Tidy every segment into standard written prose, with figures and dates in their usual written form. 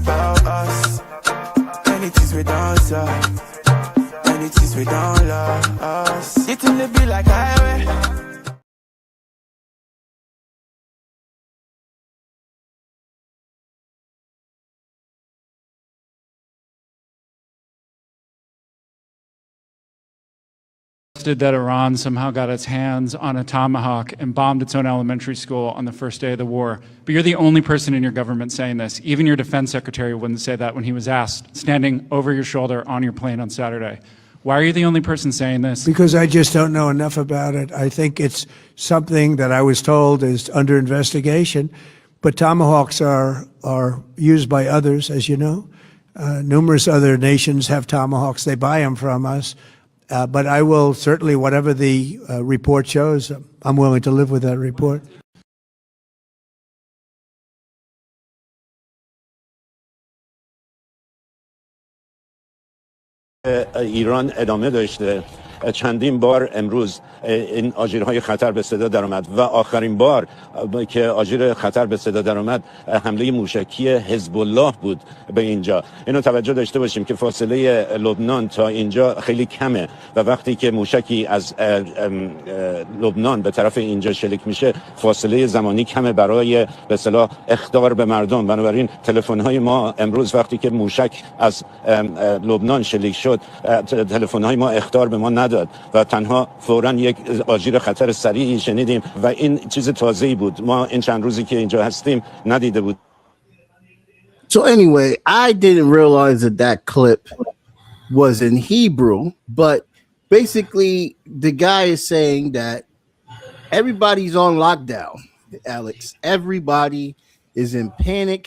about us. Many things we don't solve, many things we don't lose. It will be like highway. That Iran somehow got its hands on a tomahawk and bombed its own elementary school on the first day of the war. But you're the only person in your government saying this. Even your defense secretary wouldn't say that when he was asked, standing over your shoulder on your plane on Saturday. Why are you the only person saying this? Because I just don't know enough about it. I think it's something that I was told is under investigation. But tomahawks are used by others, as you know. Numerous other nations have tomahawks. They buy them from us. But I will certainly, whatever the report shows, I'm willing to live with that report. ایران ادامه داشته چندین بار امروز این آژیرهای خطر به صدا در آمد و آخرین بار که آژیر خطر به صدا در آمد حمله موشکی حزب الله بود به اینجا. اینو توجه داشته باشیم که فاصله لبنان تا اینجا خیلی کمه و وقتی که موشکی از لبنان به طرف اینجا شلیک میشه فاصله زمانی کمه برای به اصطلاح اخطار به مردم. بنابراین تلفن‌های ما امروز وقتی که موشک از لبنان شلیک شد تلفن‌های ما اخطار به ما نداد و تنها فوراً یک آژیر خطر سریعی شنیدیم و این چیز تازه‌ای بود. ما این چند روزی که اینجا هستیم ندیده بود. So anyway, I didn't realize that clip was in Hebrew, but basically the guy is saying that everybody's on lockdown, Alex. Everybody is in panic.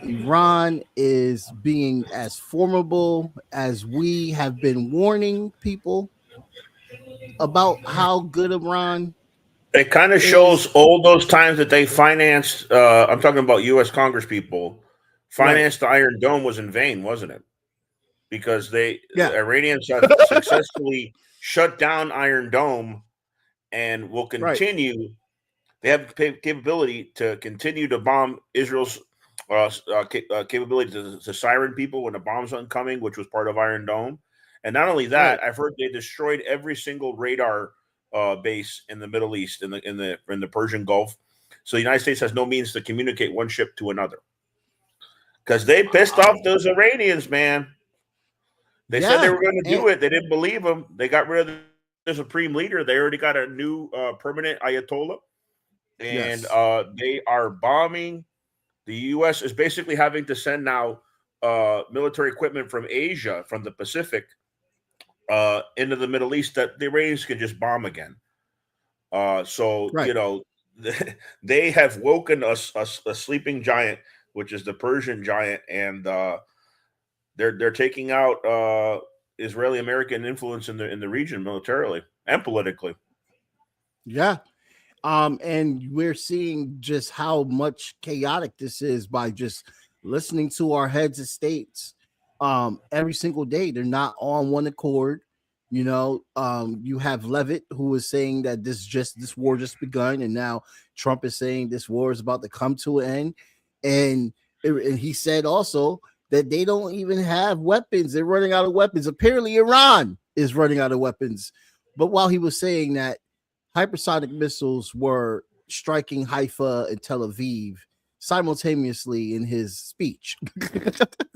Iran is being as formidable as we have been warning people about how good Iran. It kind of shows all those times that they financed. I'm talking about U.S. Congress people financed the Iron Dome was in vain, wasn't it? Because the Iranians have successfully shut down Iron Dome and will continue. They have the capability to continue to bomb Israel's capability to siren people when the bombs are incoming, which was part of Iron Dome. And not only that, I've heard they destroyed every single radar base in the Middle East, in the Persian Gulf. So the United States has no means to communicate one ship to another. Because they pissed off those Iranians, man. They said they were going to do it. They didn't believe them. They got rid of the supreme leader. They already got a new permanent Ayatollah. And they are bombing. The U.S. is basically having to send now military equipment from Asia, from the Pacific, into the Middle East that the Iranians can just bomb again. You know, they have woken a sleeping giant, which is the Persian giant, and they're taking out Israeli-American influence in the region militarily and politically. Yeah. And we're seeing just how much chaotic this is by just listening to our heads of states every single day. They're not on one accord. You know, you have Levitt who is saying that this war just begun, and now Trump is saying this war is about to come to an end. And he said also that they don't even have weapons. They're running out of weapons. Apparently, Iran is running out of weapons. But while he was saying that, hypersonic missiles were striking Haifa and Tel Aviv simultaneously in his speech.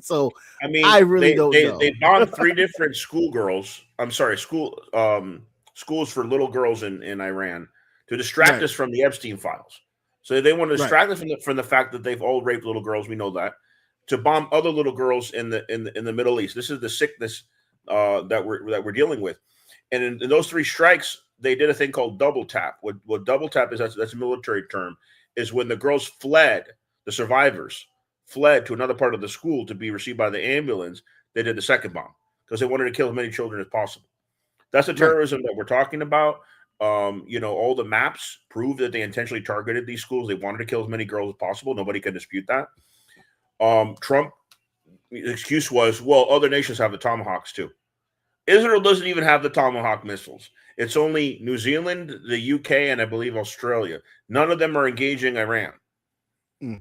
So I mean, I really don't know. They bombed 3 different schools for little girls in Iran to distract us from the Epstein files. So they want to distract us from the fact that they've all raped little girls. We know that. To bomb other little girls in the Middle East. This is the sickness that we're dealing with. And in those 3 strikes, they did a thing called double tap. What double tap is, that's a military term, is when the girls fled, the survivors fled to another part of the school to be received by the ambulance, they did the second bomb because they wanted to kill as many children as possible. That's the terrorism that we're talking about. You know, all the maps prove that they intentionally targeted these schools. They wanted to kill as many girls as possible. Nobody can dispute that. Trump, the excuse was, well, other nations have the Tomahawks too. Israel doesn't even have the Tomahawk missiles. It's only New Zealand, the UK, and I believe Australia. None of them are engaging Iran.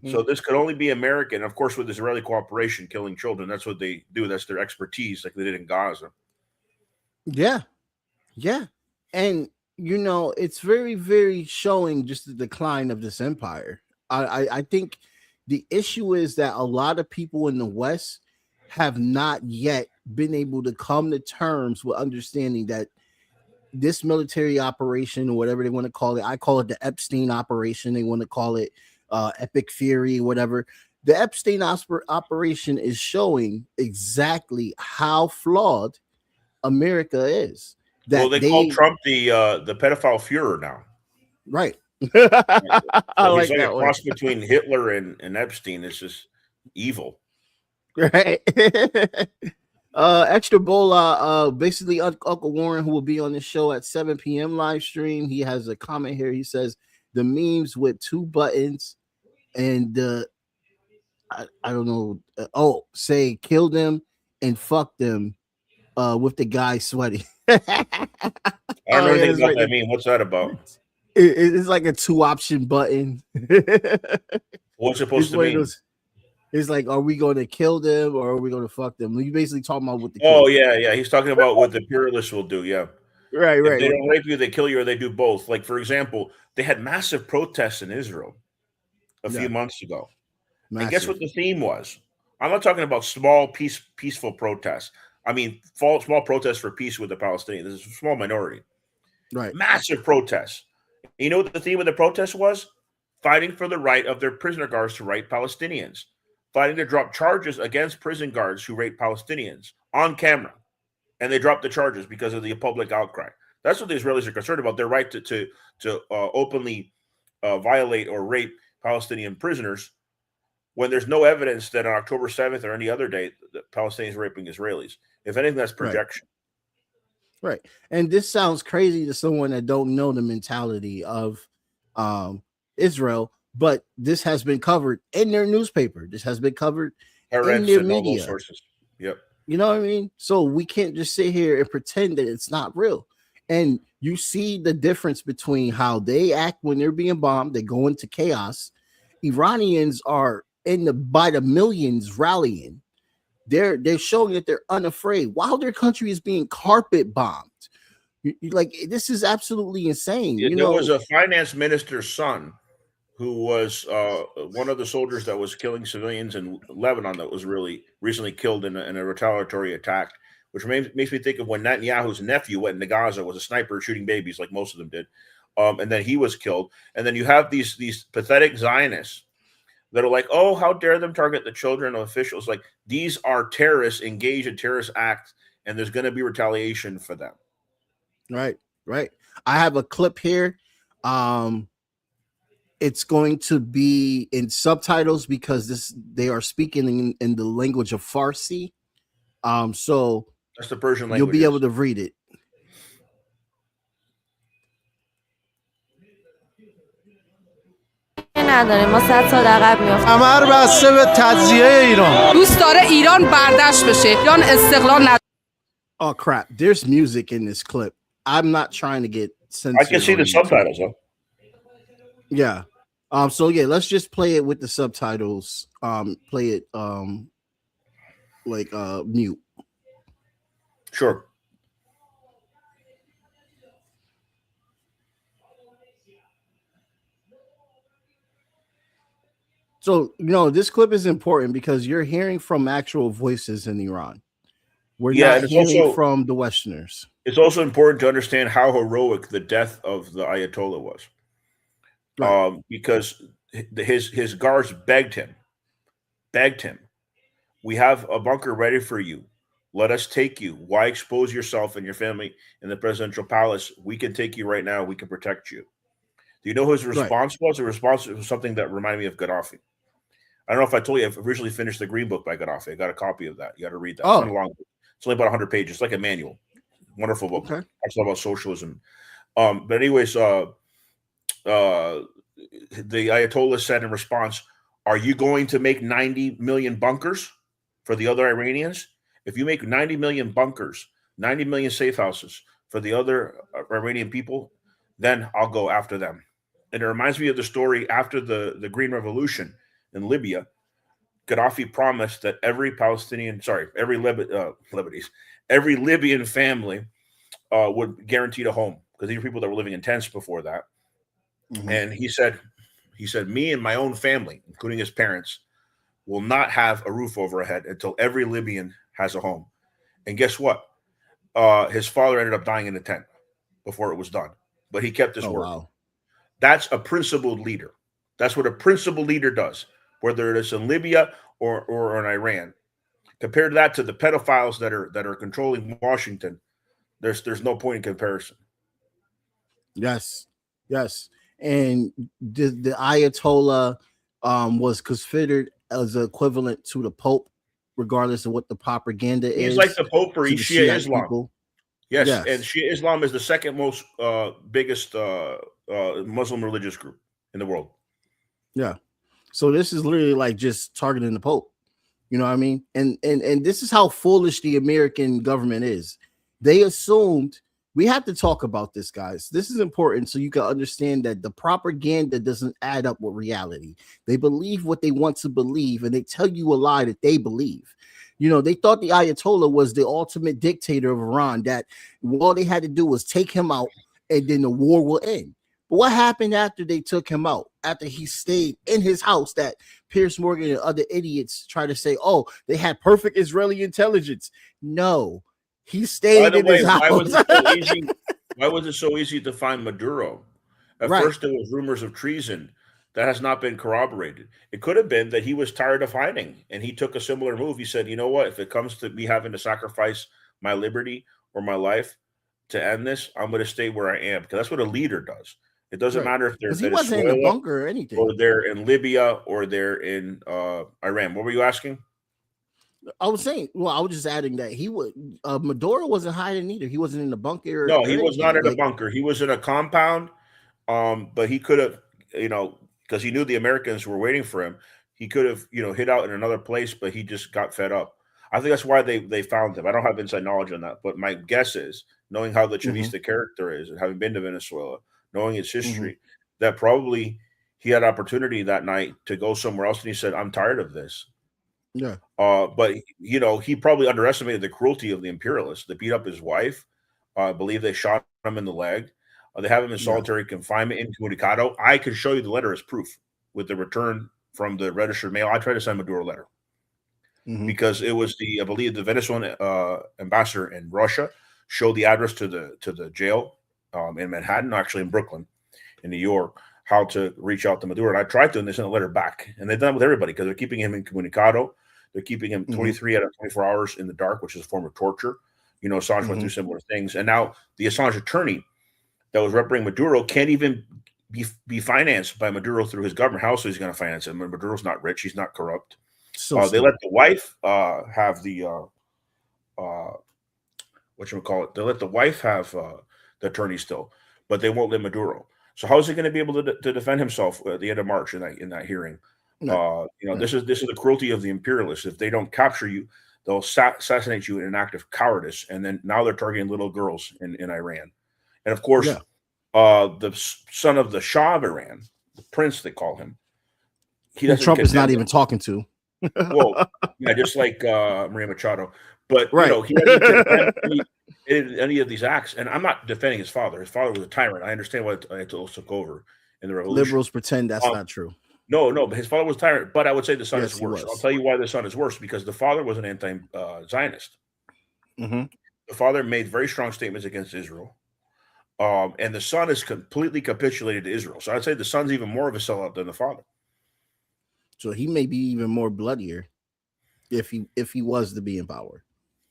So this could only be American, of course, with Israeli cooperation, killing children. That's what they do. That's their expertise, like they did in Gaza. Yeah. And it's very, very showing just the decline of this empire. I think the issue is that a lot of people in the West have not yet been able to come to terms with understanding that this military operation, or whatever they want to call it, I call it the Epstein operation. They want to call it Epic Fury, whatever. The Epstein operation is showing exactly how flawed America is. Well, they call Trump the pedophile Führer now. Right. So he's like a cross between Hitler and Epstein. It's just evil. Right. Extra Bola, basically Uncle Warren, who will be on the show at 7 p.m. live stream. He has a comment here. He says the memes with 2 buttons and I don't know. Say kill them and fuck them with the guy sweaty. I don't know anything about that meme. What's that about? It's like a 2-option button. What's it supposed to mean? It's like, are we going to kill them or are we going to fuck them? You basically talking about what the yeah. He's talking about what the pluralists will do. Yeah, right. If they don't rape you, they kill you, or they do both. Like, for example, they had massive protests in Israel a few months ago. Massive. And guess what the theme was? I'm not talking about small, peaceful protests. I mean, small protests for peace with the Palestinians. This is a small minority. Right. Massive protests. You know what the theme of the protest was? Fighting for the right of their prisoner guards to rape Palestinians. Fighting to drop charges against prison guards who rape Palestinians on camera. And they dropped the charges because of the public outcry. That's what the Israelis are concerned about, their right to openly violate or rape Palestinian prisoners when there's no evidence that on October 7th or any other day the Palestinians are raping Israelis. If anything, that's projection. Right. And this sounds crazy to someone that don't know the mentality of Israel, but this has been covered in their newspaper. This has been covered in their media. Sources. Yep. You know what I mean? So we can't just sit here and pretend that it's not real. And you see the difference between how they act when they're being bombed. They go into chaos. Iranians are by the millions rallying. They're showing that they're unafraid while their country is being carpet bombed. Like, this is absolutely insane. Yeah, there was a finance minister's son who was one of the soldiers that was killing civilians in Lebanon that was really recently killed in a retaliatory attack, which makes me think of when Netanyahu's nephew went into Gaza, was a sniper shooting babies like most of them did. And then he was killed. And then you have these pathetic Zionists that are like, oh, how dare them target the children of officials? Like, these are terrorists engaged in terrorist acts, and there's going to be retaliation for them. Right. I have a clip here. It's going to be in subtitles because they are speaking in the language of Farsi. So that's the Persian language. You'll be able to read it. نداره ما 100 سال عقب میافتیم. کمر بسته به تجزیه ایران. دوست داره ایران برداشت بشه. ایران استقلال نداره. Oh crap, there's music in this clip. I'm not trying to get censored. I can see the subtitles though. Yeah. So yeah, let's just play it with the subtitles. Play it like mute. Sure. So, this clip is important because you're hearing from actual voices in Iran. We're not hearing from the Westerners. It's also important to understand how heroic the death of the Ayatollah was. Right. Because his guards begged him, we have a bunker ready for you. Let us take you. Why expose yourself and your family in the presidential palace? We can take you right now. We can protect you. Do you know who his response was? The response was something that reminded me of Gaddafi. I don't know if I told you, I've originally finished the Green Book by Gaddafi. I got a copy of that. You got to read that. Oh. It's not a long book. It's only about 100 pages. It's like a manual. Wonderful book. Okay. It's all about socialism. But anyways, the Ayatollah said in response, are you going to make 90 million bunkers for the other Iranians? If you make 90 million bunkers, 90 million safe houses for the other Iranian people, then I'll go after them. And it reminds me of the story after the Green Revolution. in Libya, Gaddafi promised that every every Libyan family would guaranteed a home, because these are people that were living in tents before that. And he said, me and my own family, including his parents, will not have a roof over our head until every Libyan has a home. And guess what? His father ended up dying in a tent before it was done, but he kept his word. Wow. That's a principled leader. That's what a principled leader does, whether it is in Libya or in Iran. Compared to that, to the pedophiles that are controlling Washington, there's no point in comparison. Yes. And the Ayatollah was considered as equivalent to the Pope, regardless of what the propaganda is. He's like the Pope for Shia Islam. People. Yes, and Shia Islam is the second most biggest Muslim religious group in the world. Yeah. So this is literally like just targeting the Pope. You know what I mean? And this is how foolish the American government is. They assumed, we have to talk about this, guys. This is important so you can understand that the propaganda doesn't add up with reality. They believe what they want to believe, and they tell you a lie that they believe. You know, they thought the Ayatollah was the ultimate dictator of Iran, that all they had to do was take him out and then the war will end. But what happened after they took him out? After he stayed in his house, that Piers Morgan and other idiots try to say, oh, they had perfect Israeli intelligence. No, he stayed in his house. Why was it so easy to find Maduro? At first, there was rumors of treason. That has not been corroborated. It could have been that he was tired of hiding and he took a similar move. He said, you know what? If it comes to me having to sacrifice my liberty or my life to end this, I'm going to stay where I am, because that's what a leader does. It doesn't matter if they're he wasn't in a bunker or anything, or they're in Libya or they're in Iran. What were you asking? I was saying, well, I was just adding that he would Maduro wasn't hiding either. He wasn't in the bunker. No, he was not in a bunker. He was in a compound. But he could have, because he knew the Americans were waiting for him, he could have, hid out in another place, but he just got fed up. I think that's why they found him. I don't have inside knowledge on that, but my guess is, knowing how the Chavista character is and having been to Venezuela, knowing its history, that probably he had opportunity that night to go somewhere else, and he said, I'm tired of this. Yeah. But he probably underestimated the cruelty of the imperialists. They beat up his wife. I believe they shot him in the leg. They have him in solitary confinement in Comunicado. I can show you the letter as proof with the return from the registered mail. I tried to send Maduro a letter because it was I believe the Venezuelan ambassador in Russia showed the address to the jail in Manhattan, actually in Brooklyn, in New York, how to reach out to Maduro. And I tried to, and they sent a letter back. And they've done it with everybody, because they're keeping him in Comunicado. They're keeping him 23 out of 24 hours in the dark, which is a form of torture. Assange went through similar things. And now the Assange attorney that was representing Maduro can't even be financed by Maduro through his government. How else is he going to finance him? Maduro's not rich. He's not corrupt. So they let the wife have the whatchamacallit. They let the wife have the attorney still, but they won't let Maduro. So how is he going to be able to defend himself at the end of March in that hearing? This is the cruelty of the imperialists. If they don't capture you, they'll assassinate you in an act of cowardice. And then now they're targeting little girls in Iran. And of course, the son of the Shah of Iran, the prince they call him, Trump is not even talking to. Well, just like Maria Machado. But he doesn't condemn any of these acts. And I'm not defending his father. His father was a tyrant. I understand why Ayatollahs took over in the revolution. Liberals pretend that's not true. No, but his father was a tyrant. But I would say the son is worse. I'll tell you why the son is worse, because the father was an anti-Zionist. The father made very strong statements against Israel. And the son is completely capitulated to Israel. So I'd say the son's even more of a sellout than the father. So he may be even more bloodier if he was to be in power,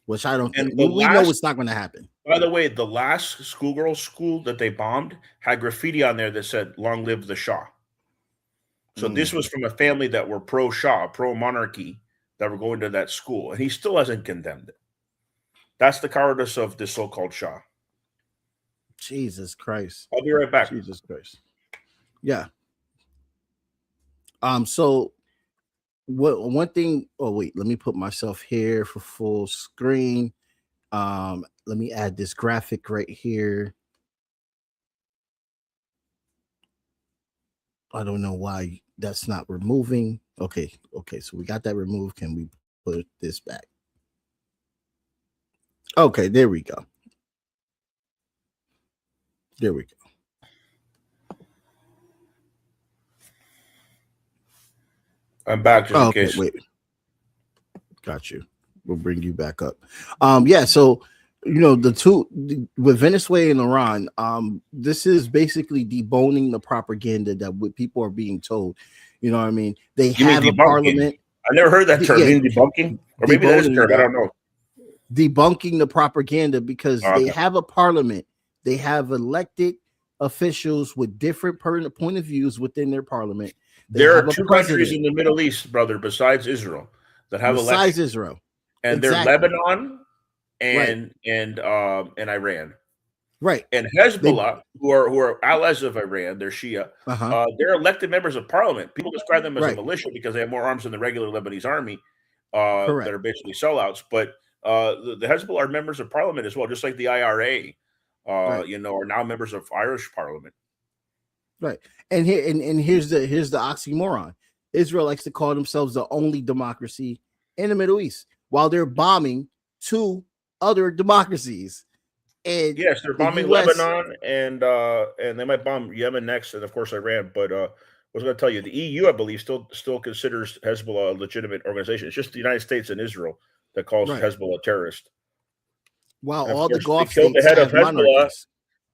which I don't think. We know it's not going to happen. By the way, the last schoolgirl school that they bombed had graffiti on there that said, "Long live the Shah." So this was from a family that were pro-Shah, pro-monarchy, that were going to that school. And he still hasn't condemned it. That's the cowardice of this so-called Shah. Jesus Christ. I'll be right back. Jesus Christ. Yeah. So one thing, let me put myself here for full screen. Let me add this graphic right here. I don't know why that's not removing. Okay. So we got that removed. Can we put this back? Okay, there we go. I'm back just in case. Wait. Got you. We'll bring you back up. Yeah. So with Venezuela and Iran, this is basically deboning the propaganda that people are being told. You know what I mean? They have a parliament. I never heard that term. Debunking, or maybe that is a term. I don't know. Debunking the propaganda because they have a parliament. They have elected officials with different point of views within their parliament. There are two countries in the Middle East, brother, besides Israel, that have elections. Besides Israel, and they're Lebanon and Iran, right? And Hezbollah, who are allies of Iran, they're Shia. They're elected members of parliament. People describe them as a militia because they have more arms than the regular Lebanese army. That are basically sellouts, but the Hezbollah are members of parliament as well, just like the IRA, are now members of Irish parliament. Right, and here's the oxymoron. Israel likes to call themselves the only democracy in the Middle East, while they're bombing two other democracies. And yes, they're bombing Lebanon, and they might bomb Yemen next, and of course Iran. But I was going to tell you, the EU, I believe, still considers Hezbollah a legitimate organization. It's just the United States and Israel that calls Hezbollah a terrorist. Wow, all the Gulf killed the states head of have Hezbollah, monarchies.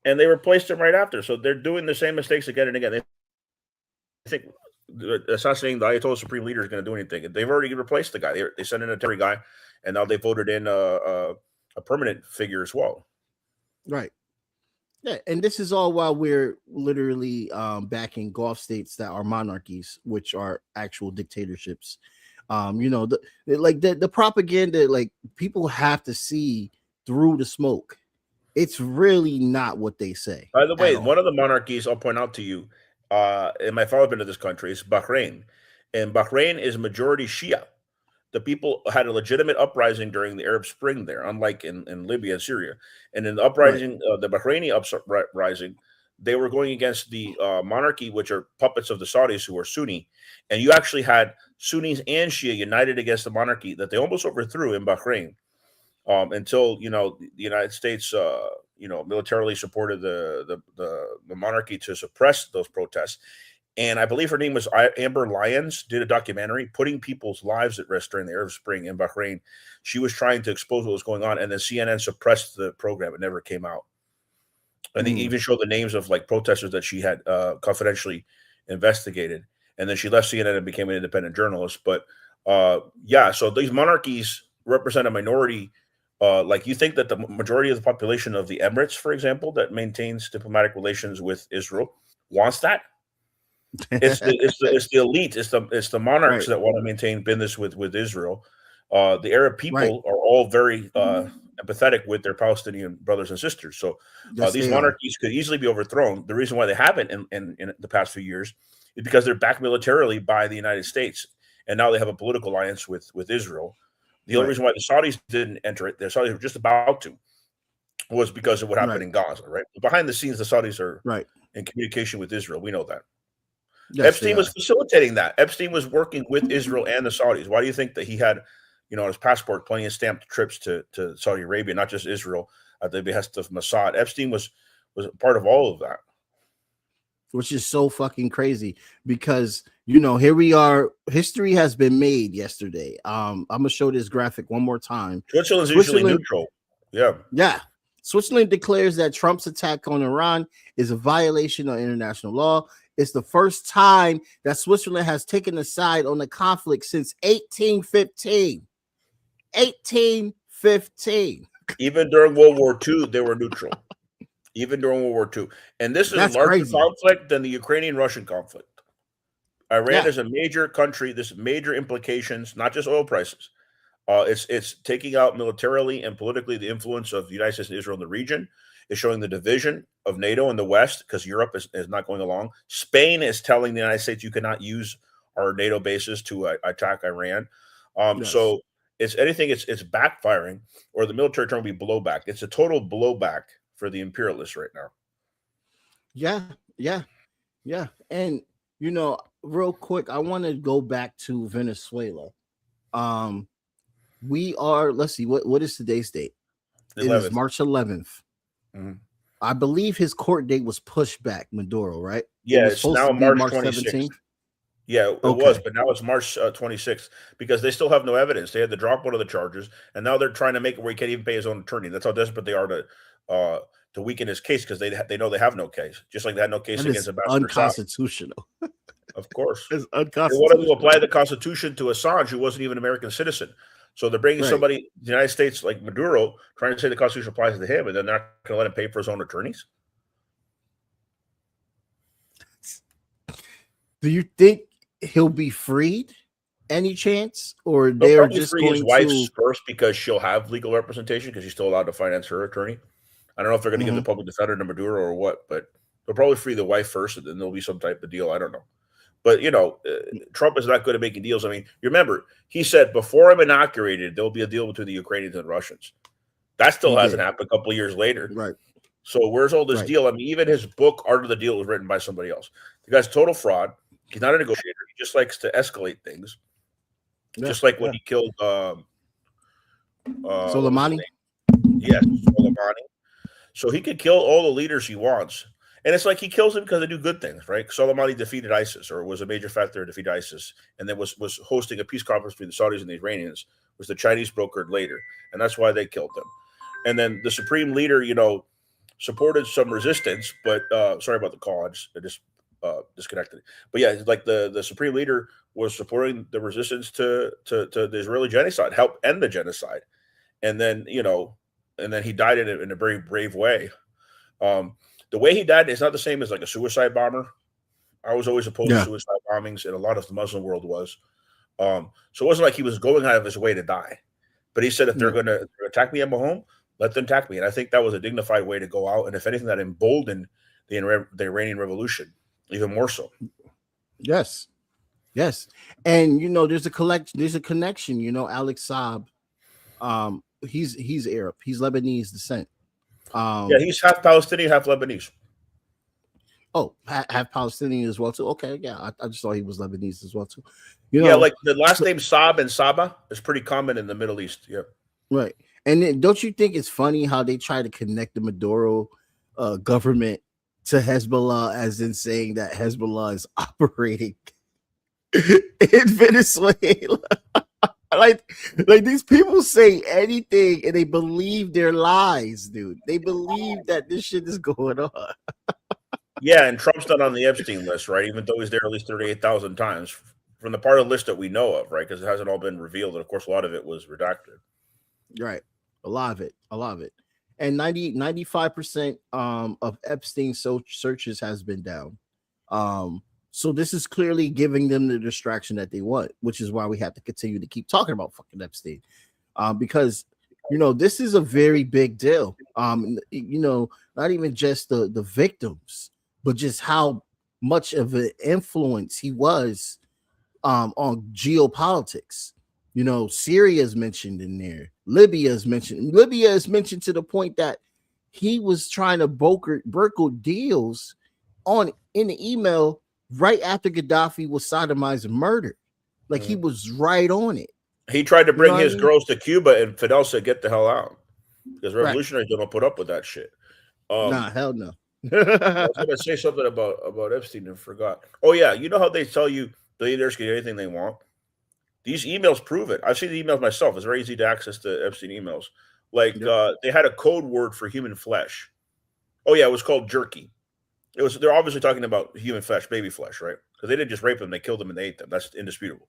and they replaced him right after. So they're doing the same mistakes again and again. They think assassinating the Ayatollah Supreme Leader is going to do anything. They've already replaced the guy. They sent in a temporary guy, and now they voted in a permanent figure as well. Right. Yeah, and this is all while we're literally backing Gulf states that are monarchies, which are actual dictatorships. The propaganda, like, people have to see through the smoke. It's really not what they say. By the way, one of the monarchies I'll point out to you, and my father been to this country, is Bahrain, and Bahrain is majority Shia. The people had a legitimate uprising during the Arab Spring there, unlike in Libya and Syria. And in the uprising, the Bahraini uprising, they were going against the monarchy, which are puppets of the Saudis, who are Sunni. And you actually had Sunnis and Shia united against the monarchy that they almost overthrew in Bahrain, until the United States militarily supported the monarchy to suppress those protests. And I believe her name was Amber Lyons, did a documentary putting people's lives at risk during the Arab Spring in Bahrain. She was trying to expose what was going on, and then CNN suppressed the program. It never came out. And they even showed the names of protesters that she had confidentially investigated. And then she left CNN and became an independent journalist. But so these monarchies represent a minority. You think that the majority of the population of the Emirates, for example, that maintains diplomatic relations with Israel, wants that? It's the elite. It's the monarchs that want to maintain business with Israel. The Arab people are all very empathetic with their Palestinian brothers and sisters. So these monarchies could easily be overthrown. The reason why they haven't in the past few years is because they're backed militarily by the United States, and now they have a political alliance with Israel. The only reason why the Saudis didn't enter it, the Saudis were just about to, was because of what happened in Gaza. Right, but behind the scenes, the Saudis are in communication with Israel. We know that. Yes, Epstein was facilitating that. Epstein was working with Israel and the Saudis. Why do you think that he had, on his passport, plenty of stamped trips to Saudi Arabia, not just Israel, at the behest of Mossad? Epstein was part of all of that. Which is so fucking crazy because, here we are. History has been made yesterday. I'm going to show this graphic one more time. Switzerland's usually neutral. Yeah. Yeah. Switzerland declares that Trump's attack on Iran is a violation of international law. It's the first time that Switzerland has taken a side on the conflict since 1815. 1815. Even during World War II, they were neutral. Even during World War II. And this is a larger conflict than the Ukrainian-Russian conflict. Iran is a major country. There's major implications, not just oil prices. It's taking out militarily and politically the influence of the United States and Israel in the region. It's showing the division of NATO in the West because Europe is not going along. Spain is telling the United States you cannot use our NATO bases to attack Iran. So it's anything. It's backfiring, or the military term would be blowback. It's a total blowback for the imperialists right now. Yeah. And You know, real quick, I want to go back to Venezuela. We are, let's see, what is today's date? It is March 11th. Mm-hmm. I believe his court date was pushed back, Maduro, right? Yeah, it's now March 26th. Yeah, it was, but now it's March 26th because they still have no evidence. They had to drop one of the charges, and now they're trying to make it where he can't even pay his own attorney. That's how desperate they are to weaken his case because they know they have no case, just like they had no case against Ambassador unconstitutional. Of course, it's unconstitutional. They wanted to apply the Constitution to Assange, who wasn't even an American citizen. So they're bringing somebody, the United States, like Maduro, trying to say the Constitution applies to him, and then they're not going to let him pay for his own attorneys. Do you think he'll be freed? Any chance, or they're just free going his wife's first because she'll have legal representation because she's still allowed to finance her attorney. I don't know if they're going to give the public defender to Maduro or what, but they'll probably free the wife first, and then there'll be some type of deal. I don't know. But, you know, Trump is not good at making deals. I mean, you remember, he said, before I'm inaugurated, there'll be a deal between the Ukrainians and Russians. That still hasn't happened a couple of years later. Right. So where's all this deal? I mean, even his book, Art of the Deal, was written by somebody else. The guy's total fraud. He's not a negotiator. He just likes to escalate things. Yeah, just like when he killed Soleimani. Yes, Soleimani. So he could kill all the leaders he wants. And it's like he kills them because they do good things, right? Soleimani defeated ISIS, or was a major factor to defeat ISIS, and then was hosting a peace conference between the Saudis and the Iranians, which the Chinese brokered later. And that's why they killed him. And then the supreme leader, you know, supported some resistance, but sorry about the call. I just disconnected. But yeah, like the supreme leader was supporting the resistance to the Israeli genocide, help end the genocide. And then, you know, and then he died in a very brave way. The way he died is not the same as like a suicide bomber. I was always opposed to suicide bombings, and a lot of the Muslim world was. So it wasn't like he was going out of his way to die. But he said, if they're going to attack me at my home, let them attack me. And I think that was a dignified way to go out. And if anything, that emboldened the Iranian Revolution even more so. Yes. And, you know, there's a connection, you know, Alex Saab, he's Arab. He's Lebanese descent. Yeah, he's half Palestinian, half Lebanese. Oh, half Palestinian as well too. Okay, yeah, I just thought he was Lebanese as well too. You know, yeah, like the last name Saab and Saba is pretty common in the Middle East. Yeah, right. And then, don't you think it's funny how they try to connect the Maduro government to Hezbollah, as in saying that Hezbollah is operating in Venezuela? Like these people say anything and they believe their lies, dude. They believe that this shit is going on. Yeah, and Trump's not on the Epstein list, right? Even though he's there at least 38,000 times from the part of the list that we know of, right? Because it hasn't all been revealed. And of course, a lot of it was redacted. Right. A lot of it. And 95% of Epstein searches has been down. So this is clearly giving them the distraction that they want, which is why we have to continue to keep talking about fucking Epstein. Because, you know, this is a very big deal. You know, not even just the victims, but just how much of an influence he was on geopolitics. You know, Syria is mentioned in there. Libya is mentioned. Libya is mentioned to the point that he was trying to broker deals in the email right after Gaddafi was sodomized and murdered. Like he was right on it. He tried to bring his girls to Cuba, and Fidel said, "Get the hell out," because revolutionaries don't put up with that shit. Nah, hell no. I was going to say something about Epstein and forgot. Oh yeah, you know how they tell you billionaires can get anything they want? These emails prove it. I've seen the emails myself. It's very easy to access the Epstein emails. Like they had a code word for human flesh. Oh yeah, it was called jerky. They're obviously talking about human flesh, baby flesh, right? Because they didn't just rape them; they killed them and they ate them. That's indisputable.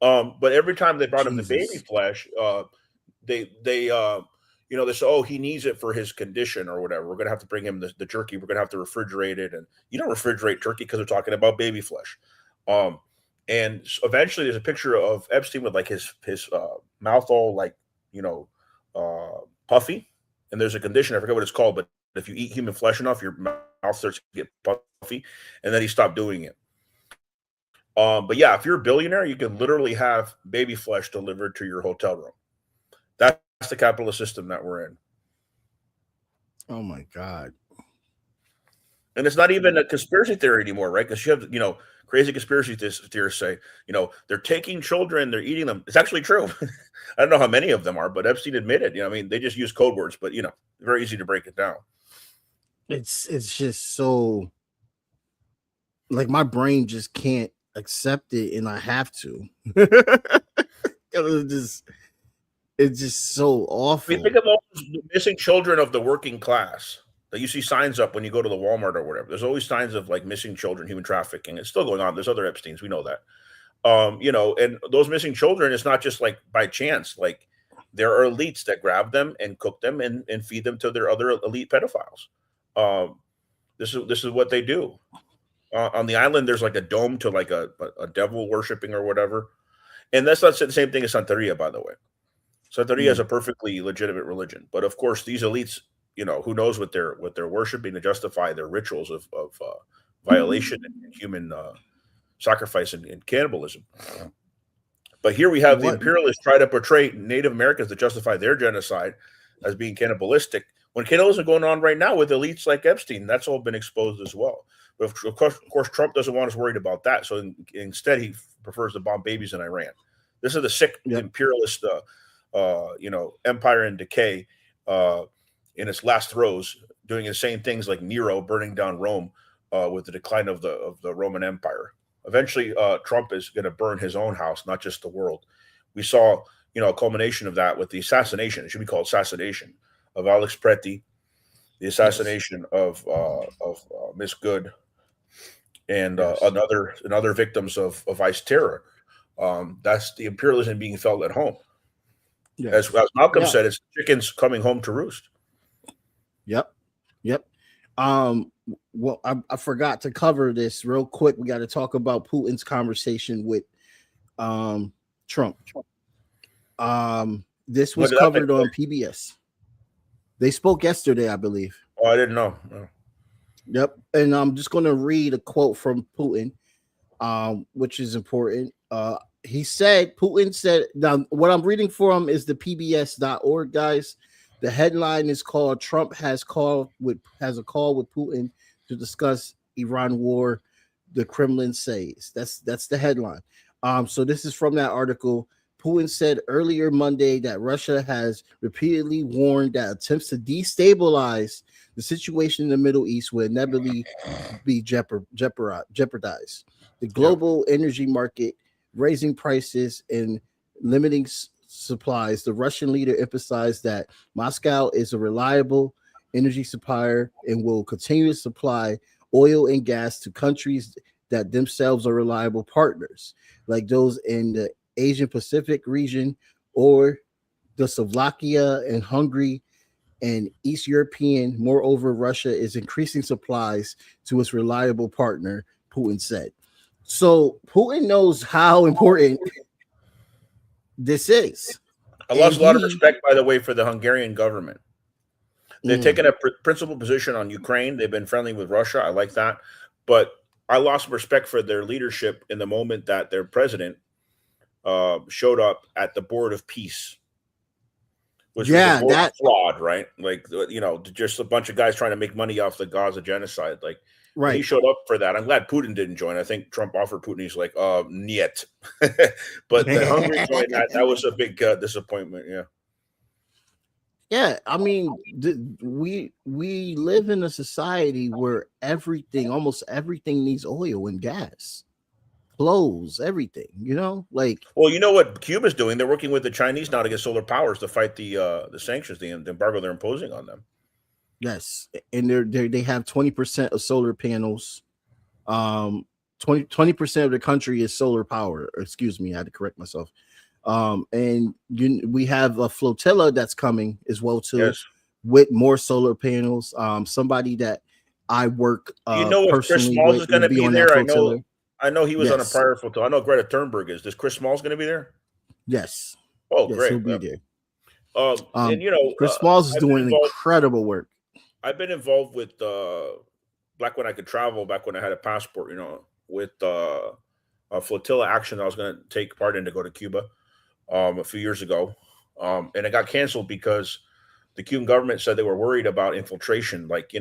But every time they brought him the baby flesh, they you know, they say, oh, he needs it for his condition or whatever. We're gonna have to bring him the jerky. We're gonna have to refrigerate it, and you don't refrigerate jerky because they're talking about baby flesh. And eventually, there's a picture of Epstein with like his mouth all like, you know, puffy, and there's a condition, I forget what it's called, but if you eat human flesh enough, your mouth starts to get puffy, and then he stopped doing it. But yeah, if you're a billionaire, you can literally have baby flesh delivered to your hotel room. That's the capitalist system that we're in. Oh my God. And it's not even a conspiracy theory anymore, right? Because you have, you know, Crazy conspiracy theorists say, they're taking children, they're eating them. It's actually true. I don't know how many of them are, but Epstein admitted, they just use code words, but very easy to break it down. It's just so, like, my brain just can't accept it, and I have to. It's just so awful. I mean, think of all the missing children of the working class that you see signs up when you go to the Walmart or whatever. There's always signs of like missing children, human trafficking. It's still going on. There's other Epsteins. We know that. And those missing children, it's not just like by chance. Like, there are elites that grab them and cook them and feed them to their other elite pedophiles. This is what they do. On the island, there's like a dome to like a devil worshiping or whatever. And that's not the same thing as Santeria, by the way. Santeria is a perfectly legitimate religion. But of course, these elites, who knows what they're worshiping to justify their rituals of violation and human sacrifice and cannibalism. But here we have the imperialists try to portray Native Americans to justify their genocide as being cannibalistic, when cannibalism is going on right now with elites like Epstein. That's all been exposed as well. But of course, Trump doesn't want us worried about that. So instead, he prefers to bomb babies in Iran. This is the sick imperialist, empire in decay, in its last throes, doing insane things like Nero burning down Rome with the decline of the Roman Empire. Eventually, Trump is going to burn his own house, not just the world. We saw, a culmination of that with the assassination. It should be called assassination of Alex Preti, the assassination of Miss Good, and other victims of ICE terror. That's the imperialism being felt at home. As Malcolm said, it's chickens coming home to roost. Yep. Well, I forgot to cover this real quick. We got to talk about Putin's conversation with Trump. This was covered on PBS. They spoke yesterday, I believe. Oh, I didn't know. No. Yep. And I'm just going to read a quote from Putin, which is important. Putin said, now what I'm reading from is the pbs.org, guys. The headline is called "Trump has a call with Putin to discuss Iran war." The Kremlin says that's the headline. So this is from that article. Putin said earlier Monday that Russia has repeatedly warned that attempts to destabilize the situation in the Middle East will inevitably be jeopardized. The global energy market, raising prices and limiting supplies. The Russian leader emphasized that Moscow is a reliable energy supplier and will continue to supply oil and gas to countries that themselves are reliable partners, like those in the Asian Pacific region or the Slovakia and Hungary and East European. Moreover, Russia is increasing supplies to its reliable partner, Putin said. So Putin knows how important this is. I lost a lot of respect, by the way, for the Hungarian government. They've taken a principled position on Ukraine. They've been friendly with Russia. I like that. But I lost respect for their leadership in the moment that their president showed up at the Board of Peace. Which was that flawed, right? Like, just a bunch of guys trying to make money off the Gaza genocide. Like, right. He showed up for that. I'm glad Putin didn't join. I think Trump offered Putin. He's like, niet. But the Hungary joined that was a big disappointment. Yeah. Yeah, I mean, we live in a society where almost everything needs oil and gas, clothes, everything. Like. Well, you know what Cuba's doing? They're working with the Chinese now to get solar powers to fight the sanctions, the embargo they're imposing on them. Yes, and they have 20% of solar panels. 20% of the country is solar power. Excuse me, I had to correct myself. And we have a flotilla that's coming as well too, yes, with more solar panels. Somebody that I work if Chris Smalls is going to be there. I know he was on a prior flotilla. I know Greta Thunberg is. Does Chris Smalls going to be there? Yes. Oh, yes, great. He'll be there. And Chris Smalls is doing incredible work. I've been involved with back when I could travel, back when I had a passport. With a flotilla action I was going to take part in to go to Cuba a few years ago, and it got canceled because the Cuban government said they were worried about infiltration, like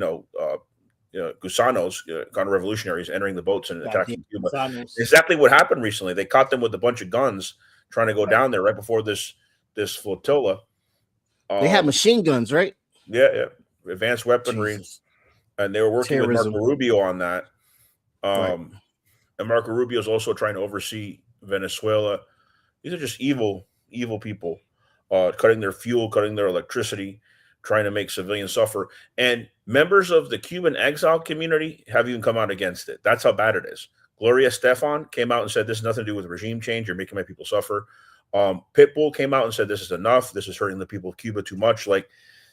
gusanos, counter-revolutionaries, entering the boats and attacking Cuba. Exactly what happened recently. They caught them with a bunch of guns trying to go down there right before this flotilla. They had machine guns, right? Yeah, advanced weaponry. Jesus. And they were working with Marco Rubio on that. And Marco Rubio is also trying to oversee Venezuela. These are just evil people, cutting their fuel, cutting their electricity, trying to make civilians suffer. And members of the Cuban exile community have even come out against it. That's how bad it is. Gloria Estefan came out and said, this has nothing to do with regime change. You're making my people suffer. Pitbull came out and said, this is enough. This is hurting the people of Cuba too much.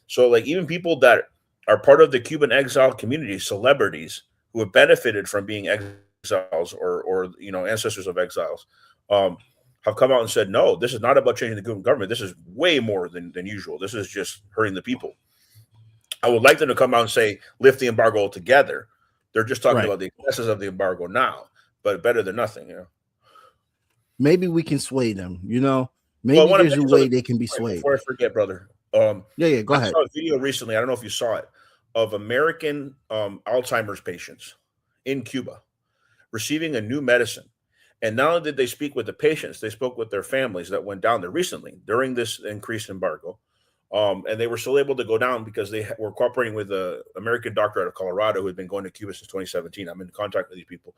So even people that are part of the Cuban exile community, celebrities who have benefited from being exiles or ancestors of exiles, have come out and said, no, this is not about changing the Cuban government. This is way more than usual. This is just hurting the people. I would like them to come out and say, lift the embargo altogether. They're just talking about the excesses of the embargo now, but better than nothing, Maybe we can sway them, Maybe there's a way they can be swayed. Before I forget, brother. Go ahead. I saw a video recently, I don't know if you saw it, of American Alzheimer's patients in Cuba receiving a new medicine. And not only did they speak with the patients, they spoke with their families that went down there recently during this increased embargo. And they were still able to go down because they were cooperating with an American doctor out of Colorado who had been going to Cuba since 2017. I'm in contact with these people.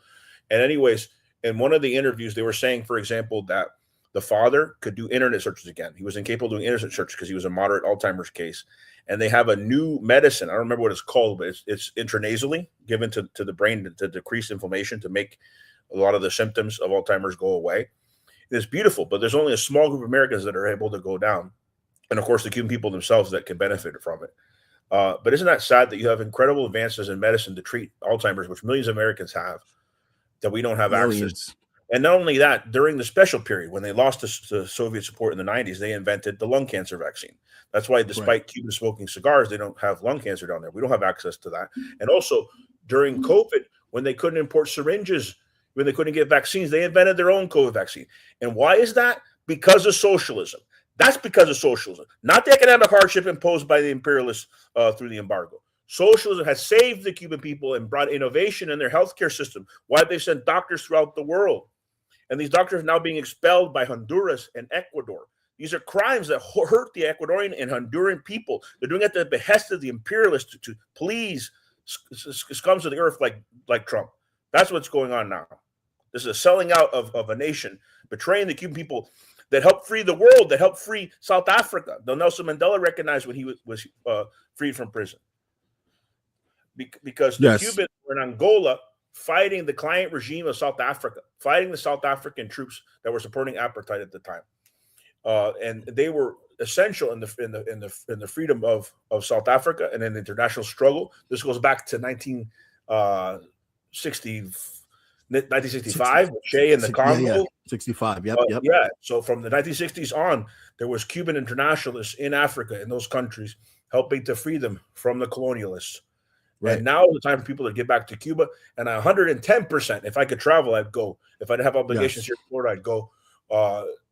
And anyways, in one of the interviews, they were saying, for example, that the father could do internet searches again. He was incapable of doing internet searches because he was a moderate Alzheimer's case. And they have a new medicine. I don't remember what it's called, but it's intranasally given to the brain to decrease inflammation, to make a lot of the symptoms of Alzheimer's go away. It's beautiful, but there's only a small group of Americans that are able to go down. And of course, the Cuban people themselves that can benefit from it. But isn't that sad that you have incredible advances in medicine to treat Alzheimer's, which millions of Americans have, that we don't have access? And not only that, during the special period, when they lost to Soviet support in the 90s, they invented the lung cancer vaccine. That's why, despite Cuba smoking cigars, they don't have lung cancer down there. We don't have access to that. And also, during COVID, when they couldn't import syringes, when they couldn't get vaccines, they invented their own COVID vaccine. And why is that? Because of socialism. That's because of socialism, not the economic hardship imposed by the imperialists through the embargo. Socialism has saved the Cuban people and brought innovation in their healthcare system. Why they sent doctors throughout the world. And these doctors are now being expelled by Honduras and Ecuador. These are crimes that hurt the Ecuadorian and Honduran people. They're doing it at the behest of the imperialists to please scums of the earth like Trump. That's what's going on now. This is a selling out of a nation, betraying the Cuban people that helped free the world, that helped free South Africa. Though Nelson Mandela recognized when he was freed from prison. Because the Cubans were in Angola fighting the client regime of South Africa, fighting the South African troops that were supporting apartheid at the time. And they were essential in the freedom of South Africa and in the international struggle. This goes back to 1965 with Che in the Congo. 65, yep. Yeah, so from the 1960s on, there was Cuban internationalists in Africa, in those countries, helping to free them from the colonialists. Right. And now is the time for people to get back to Cuba. And 110%, if I could travel, I'd go. If I didn't have obligations here in Florida, I'd go.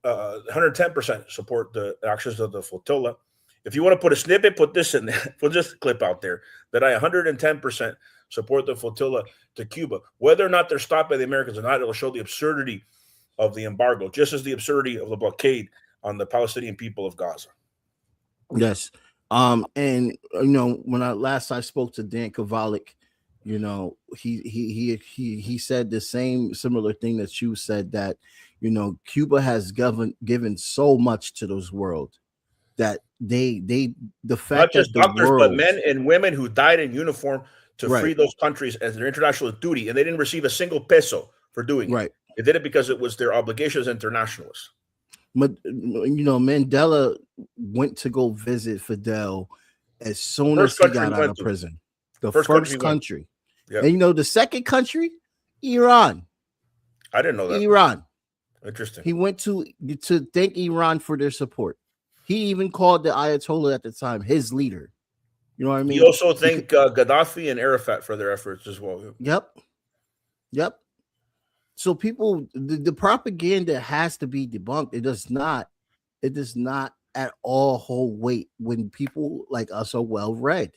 110% support the actions of the flotilla. If you want to put a snippet, put this in there. Put this clip out there that I 110% support the flotilla to Cuba. Whether or not they're stopped by the Americans or not, it'll show the absurdity of the embargo, just as the absurdity of the blockade on the Palestinian people of Gaza. Yes. And when I spoke to Dan Kovalik, he said the similar thing that you said, that Cuba has given so much to those world that the fact not just that doctors, but men and women who died in uniform to free those countries as their international duty, and they didn't receive a single peso for doing it. They did it because it was their obligation as internationalists. But Mandela went to go visit Fidel as soon as he got out of prison. The first country. Yep. And the second country, Iran. I didn't know that. Iran. Interesting. He went to thank Iran for their support. He even called the Ayatollah at the time his leader. You know what I mean? He also thanked Gaddafi and Arafat for their efforts as well. Yep. So people, the propaganda has to be debunked. It does not at all hold weight when people like us are well read.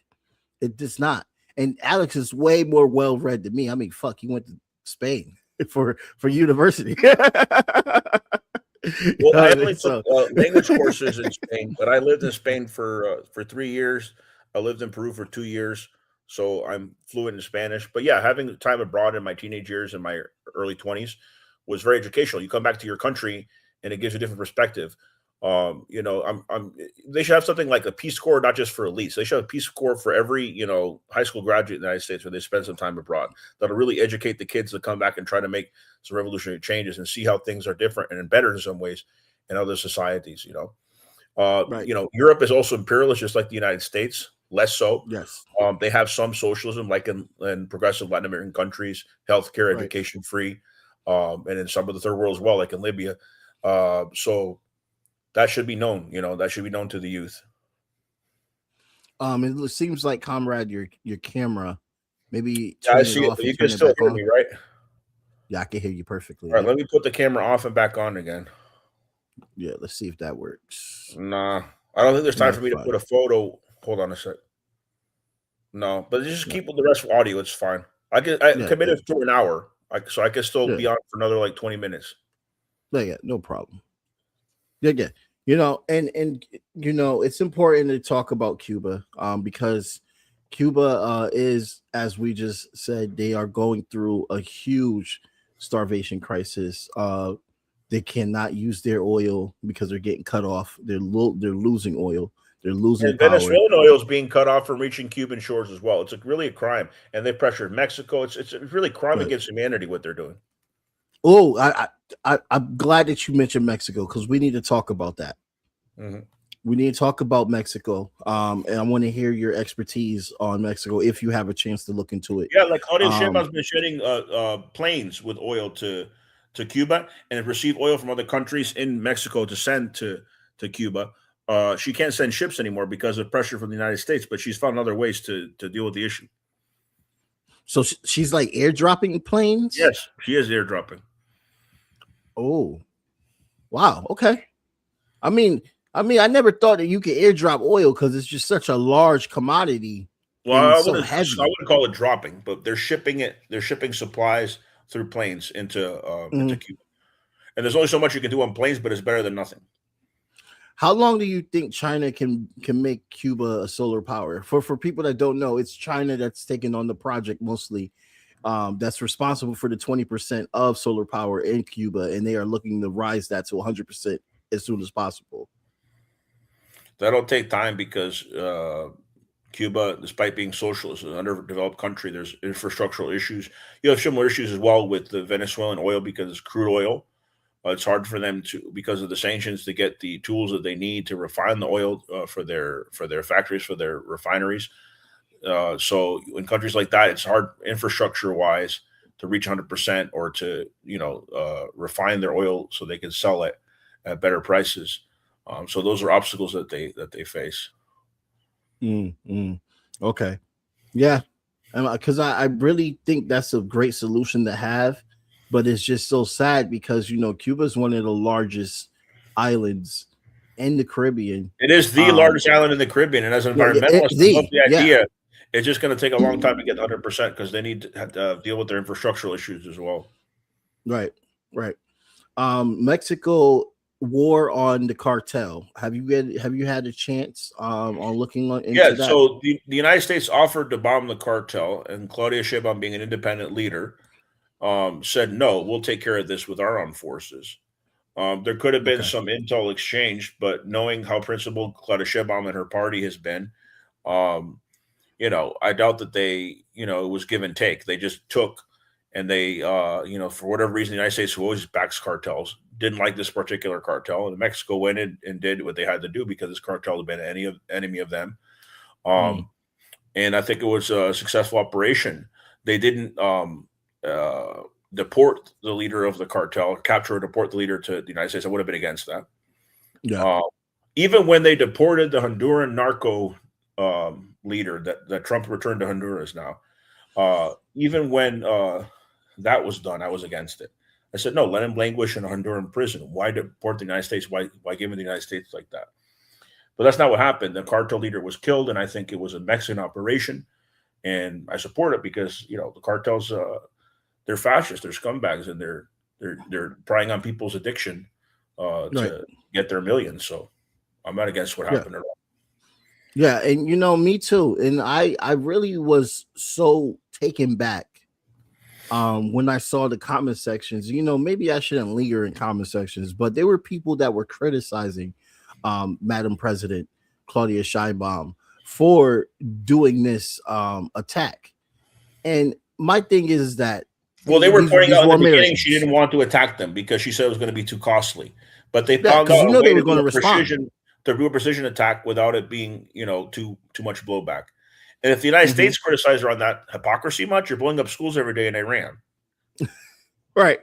It does not. And Alex is way more well read than me. I mean, fuck, he went to Spain for university. Well, I only took language courses in Spain, but I lived in Spain for 3 years. I lived in Peru for 2 years, so I'm fluent in Spanish. But yeah, having time abroad in my teenage years and my early 20s was very educational. You come back to your country, and it gives you a different perspective. You know, they should have something like a Peace Corps, not just for elites. They should have a Peace Corps for every, you know, high school graduate in the United States where they spend some time abroad. That'll really educate the kids to come back and try to make some revolutionary changes and see how things are different and better in some ways in other societies, you know. Right. You know, Europe is also imperialist, just like the United States, less so. Yes. They have some socialism, like in progressive Latin American countries, healthcare, Right. education free, and in some of the third world as well, like in Libya. So that should be known, you know, that should be known to the youth. It seems like, comrade, your camera, maybe Yeah, I turn see it it. off You and can turn it still back hear on. me, right? Yeah, I can hear you perfectly. All right, let me put the camera off and back on again. Yeah, let's see if that works. Nah, I don't think there's time That's for me to fine. put a photo. Hold on a sec. No, but just keep with the rest of audio. It's fine. I committed to an hour, so I can still be on for another like 20 minutes. Yeah, no problem. Yeah. You know, and you know, it's important to talk about Cuba, because Cuba is, as we just said, they are going through a huge starvation crisis. They cannot use their oil because they're getting cut off. They're losing oil. They're losing power. Venezuelan oil is being cut off from reaching Cuban shores as well. It's really a crime, and they pressured Mexico. It's really crime against humanity what they're doing. Oh, I'm glad that you mentioned Mexico, because we need to talk about that. Mm-hmm. We need to talk about Mexico, and I want to hear your expertise on Mexico if you have a chance to look into it. Yeah, like Claudia Sheinbaum's been shedding planes with oil to Cuba, and have received oil from other countries in Mexico to send to Cuba. She can't send ships anymore because of pressure from the United States, but she's found other ways to deal with the issue. So she's like airdropping planes? Yes, she is airdropping. Oh, wow. Okay. I mean, I never thought that you could airdrop oil because it's just such a large commodity. Well, I wouldn't call it dropping, but they're shipping it. They're shipping supplies through planes into Cuba, and there's only so much you can do on planes, but it's better than nothing. How long do you think China can make Cuba a solar power? For people that don't know, it's China that's taking on the project mostly. That's responsible for the 20% of solar power in Cuba, and they are looking to rise that to 100% as soon as possible. That'll take time because Cuba, despite being socialist, is an underdeveloped country. There's infrastructural issues. You have similar issues as well with the Venezuelan oil because it's crude oil. It's hard for them to, because of the sanctions, to get the tools that they need to refine the oil for their factories, for their refineries. So in countries like that, it's hard infrastructure-wise to reach 100% or to refine their oil so they can sell it at better prices. So those are obstacles that they face. Okay, yeah, because I really think that's a great solution to have. But it's just so sad because, Cuba is one of the largest islands in the Caribbean. It is the largest island in the Caribbean. And as an environmentalist, I love the idea. It's just going to take a long time to get 100% because they need to deal with their infrastructural issues as well. Right. Mexico war on the cartel. Have you had a chance on looking into that? Yeah, so the United States offered to bomb the cartel, and Claudia Sheinbaum, being an independent leader, said, no, we'll take care of this with our armed forces. There could have been some intel exchange, but knowing how principled Claudia Sheinbaum and her party has been, I doubt that it was give and take. They just took, and they, for whatever reason, the United States, who always backs cartels, didn't like this particular cartel, and Mexico went in and did what they had to do because this cartel had been an enemy of them. And I think it was a successful operation. They didn't deport the leader of the cartel, capture or deport the leader to the United States. I would have been against that. Yeah. Even when they deported the Honduran narco leader that Trump returned to Honduras now, even when that was done, I was against it. I said, no, let him languish in a Honduran prison. Why deport the United States? Why give him the United States like that? But that's not what happened. The cartel leader was killed, and I think it was a Mexican operation. and I support it because the cartels, they're fascists, they're scumbags, and they're prying on people's addiction to get their millions. So I'm not against what happened at all. Yeah, and me too. And I really was so taken back when I saw the comment sections. Maybe I shouldn't linger in comment sections, but there were people that were criticizing Madam President Claudia Sheinbaum for doing this attack. And my thing is that they were pointing out in the beginning she didn't want to attack them because she said it was going to be too costly. But they found out they were going to respond. To do a precision attack without it being, too much blowback. And if the United States criticized her on that hypocrisy much, you're blowing up schools every day in Iran. Right.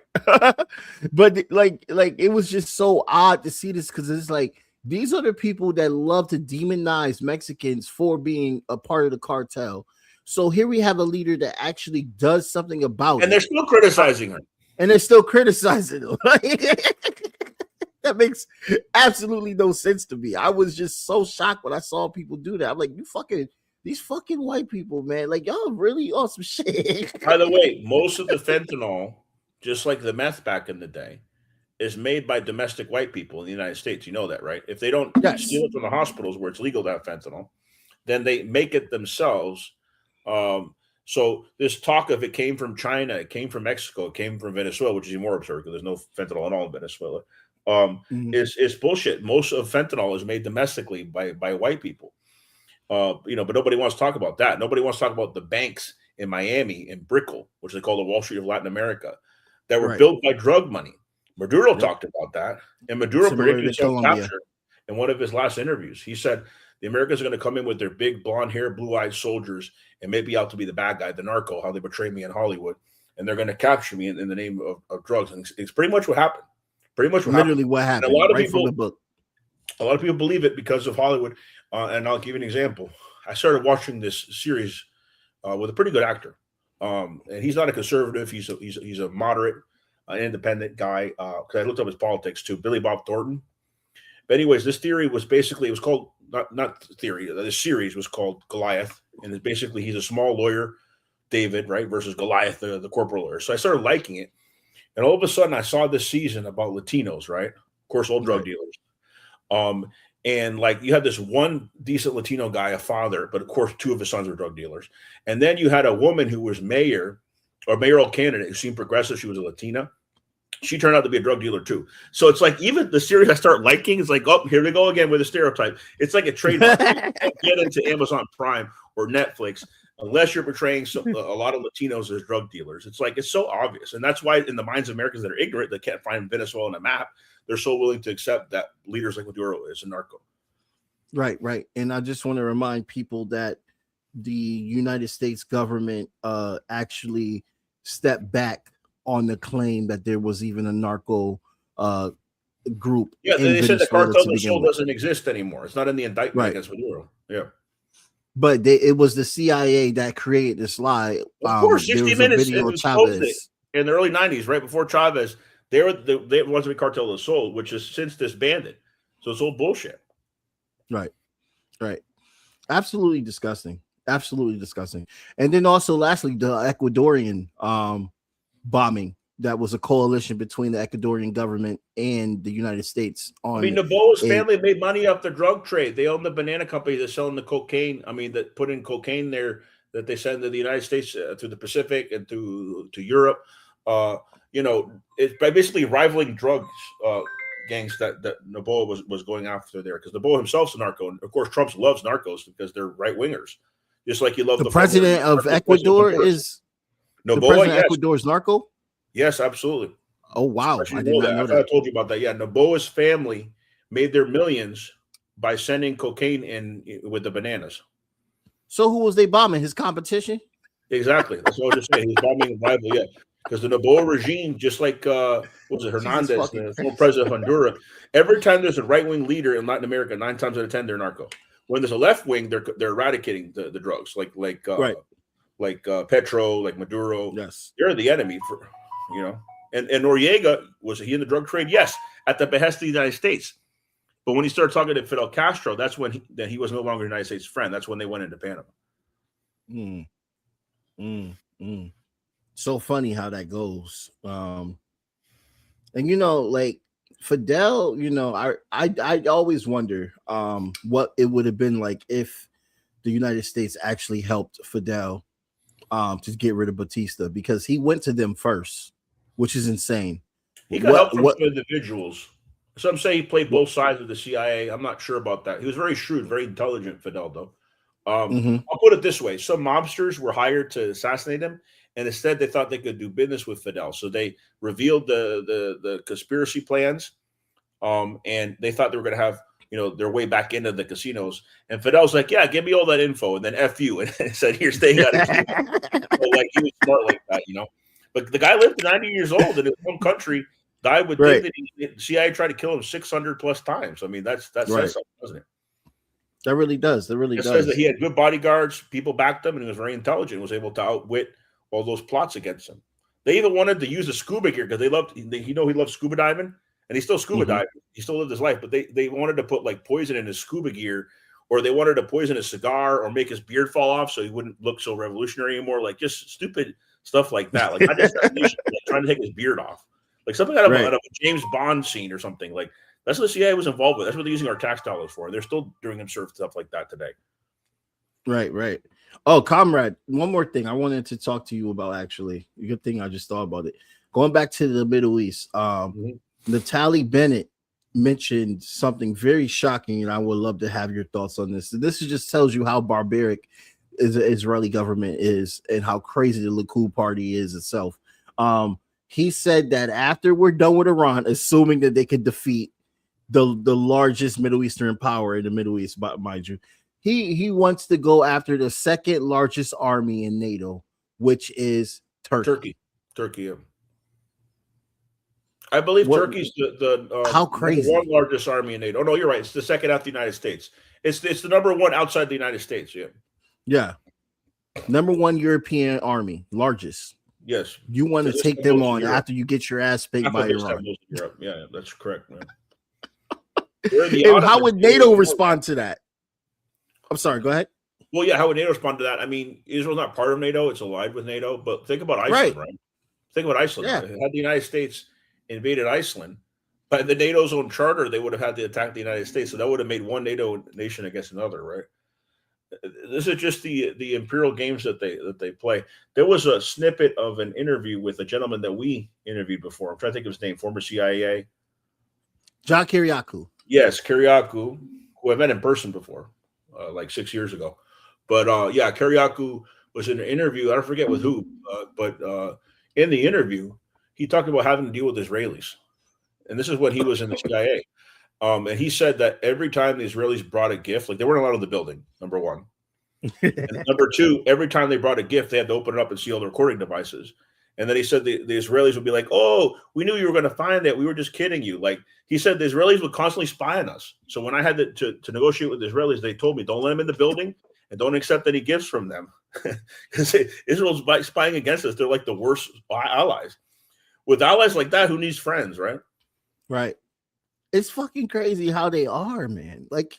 But it was just so odd to see this, because it's like these are the people that love to demonize Mexicans for being a part of the cartel. So here we have a leader that actually does something about it. And they're still criticizing her. And they're still criticizing her. That makes absolutely no sense to me. I was just so shocked when I saw people do that. I'm like, these fucking white people, man. Like, y'all really on some shit. By the way, most of the fentanyl, just like the meth back in the day, is made by domestic white people in the United States. You know that, right? If they don't steal it from the hospitals where it's legal to have fentanyl, then they make it themselves. So this talk of it came from China, it came from Mexico, it came from Venezuela, which is even more absurd because there's no fentanyl at all in Venezuela. Is bullshit. Most of fentanyl is made domestically by white people. But nobody wants to talk about that. Nobody wants to talk about the banks in Miami, in Brickell, which they call the Wall Street of Latin America, that were built by drug money. Maduro talked about that, and Maduro predicted self-capture in one of his last interviews. He said the Americans are going to come in with their big blonde hair, blue-eyed soldiers and make out to be the bad guy, the narco, how they betrayed me in Hollywood, and they're going to capture me in the name of drugs. And it's pretty much what happened. Pretty much what happened. And a lot of people, from the book. A lot of people believe it because of Hollywood. And I'll give you an example. I started watching this series with a pretty good actor, and he's not a conservative. He's a moderate, independent guy. Because I looked up his politics too. Billy Bob Thornton. But anyways, this theory was basically, it was called not theory. The series was called Goliath, and it's basically he's a small lawyer, David, right, versus Goliath, the corporal lawyer. So I started liking it. And all of a sudden, I saw this season about Latinos, right? Of course, all drug dealers. And like you had this one decent Latino guy, a father, but of course, two of his sons were drug dealers. And then you had a woman who was mayor or mayoral candidate who seemed progressive. She was a Latina. She turned out to be a drug dealer too. So it's like even the series I start liking is like, oh, here we go again with a stereotype. It's like a trademark. Get into Amazon Prime or Netflix unless you're portraying a lot of Latinos as drug dealers. It's like, it's so obvious. And that's why in the minds of Americans that are ignorant, that can't find Venezuela on a map, they're so willing to accept that leaders like Maduro is a narco. Right. And I just want to remind people that the United States government actually stepped back on the claim that there was even a narco group. Yeah, they said the cartel del Sol doesn't exist anymore. It's not in the indictment against Maduro. Yeah. But it was the CIA that created this lie. Of course, 60 Minutes in the early 90s, right before Chavez, they were the ones to be Cartel del Sol, which has since disbanded. So it's all bullshit. Right. Absolutely disgusting. And then also, lastly, the Ecuadorian bombing. That was a coalition between the Ecuadorian government and the United States. Noboa's family made money off the drug trade. They own the banana company that's selling the cocaine. That put in cocaine there that they send to the United States through the Pacific and to Europe. It's by basically rivaling drugs gangs that Noboa was going after there, because Noboa himself's a narco, and of course Trump loves narcos because they're right wingers, just like you love the president of Ecuador is Noboa. The president of Ecuador's narco. Yes, absolutely. Oh wow! I didn't know that. I told you about that. Yeah, Noboa's family made their millions by sending cocaine in with the bananas. So who was they bombing? His competition? Exactly. That's what I was just saying. He's bombing a rival. Yeah, because the Noboa regime, just like what was it, Hernandez, the former president of Honduras. Every time there's a right-wing leader in Latin America, 9 times out of 10 they're narco. When there's a left wing, they're eradicating the drugs, like Petro, like Maduro. Yes, they're the enemy for. And Noriega, was he in the drug trade? Yes, at the behest of the United States. But when he started talking to Fidel Castro, that's when he was no longer a United States friend. That's when they went into Panama. So funny how that goes. And like Fidel, I always wonder what it would have been like if the United States actually helped Fidel to get rid of Batista, because he went to them first, which is insane. He got help from some individuals. Some say he played both sides of the CIA. I'm not sure about that. He was very shrewd, very intelligent, Fidel, though. I'll put it this way. Some mobsters were hired to assassinate him, and instead they thought they could do business with Fidel. So they revealed the conspiracy plans, and they thought they were going to have their way back into the casinos. And Fidel's like, yeah, give me all that info, and then F you, and said, here, stay out of Cuba. Like, he was smart like that, But the guy lived to 90 years old in his home country, died with dignity. The CIA tried to kill him 600 plus times. I mean, that says something, doesn't it? That really does. That really does. Says that he had good bodyguards, people backed him, and he was very intelligent, was able to outwit all those plots against him. They even wanted to use a scuba gear because he loved scuba diving, and he still scuba dived. He still lived his life, but they wanted to put like poison in his scuba gear, or they wanted to poison his cigar or make his beard fall off so he wouldn't look so revolutionary anymore. Like just stupid stuff like that. Like not just trying to take his beard off, like something out of a James Bond scene or something. Like that's what the CIA was involved with. That's what they're using our tax dollars for. They're still doing absurd stuff like that today. Right. Oh, comrade, one more thing I wanted to talk to you about, actually. Good thing I just thought about it. Going back to the Middle East, Natalie Bennett mentioned something very shocking, and I would love to have your thoughts on this. This just tells you how barbaric the Israeli government is and how crazy the Likud party is itself. He said that after we're done with Iran, assuming that they could defeat the largest Middle Eastern power in the Middle East, mind you, he wants to go after the second largest army in NATO, which is Turkey. Turkey. I believe Turkey's the how crazy one largest army in NATO. Oh no, you're right. It's the second after the United States. It's the number one outside the United States. Yeah. Number one European army, largest. Yes. You want to take them on after you get your ass picked by Iran. Yeah, that's correct, man. And how would NATO respond to that? I'm sorry, go ahead. Well, yeah, how would NATO respond to that? I mean, Israel's not part of NATO, it's allied with NATO, but think about Iceland, right? Think about Iceland. Yeah. Had the United States invaded Iceland, by the NATO's own charter, they would have had to attack the United States. So that would have made one NATO nation against another, right? This is just the imperial games that they play. There was a snippet of an interview with a gentleman that we interviewed before. I'm trying to think of his name, former CIA. John Kiriakou. Yes, Kiriakou, who I met in person before, like 6 years ago. But yeah, Kiriakou was in an interview. I don't forget with who, but in the interview, he talked about having to deal with Israelis. And this is when he was in the CIA. And he said that every time the Israelis brought a gift, like they weren't allowed in the building, number one. And number two, every time they brought a gift, they had to open it up and see all the recording devices. And then he said the Israelis would be like, oh, we knew you were going to find that. We were just kidding you. Like he said, the Israelis would constantly spy on us. So when I had to negotiate with the Israelis, they told me, don't let them in the building and don't accept any gifts from them. Because Israel's spying against us. They're like the worst allies. With allies like that, who needs friends, right? Right. It's fucking crazy how they are, man. Like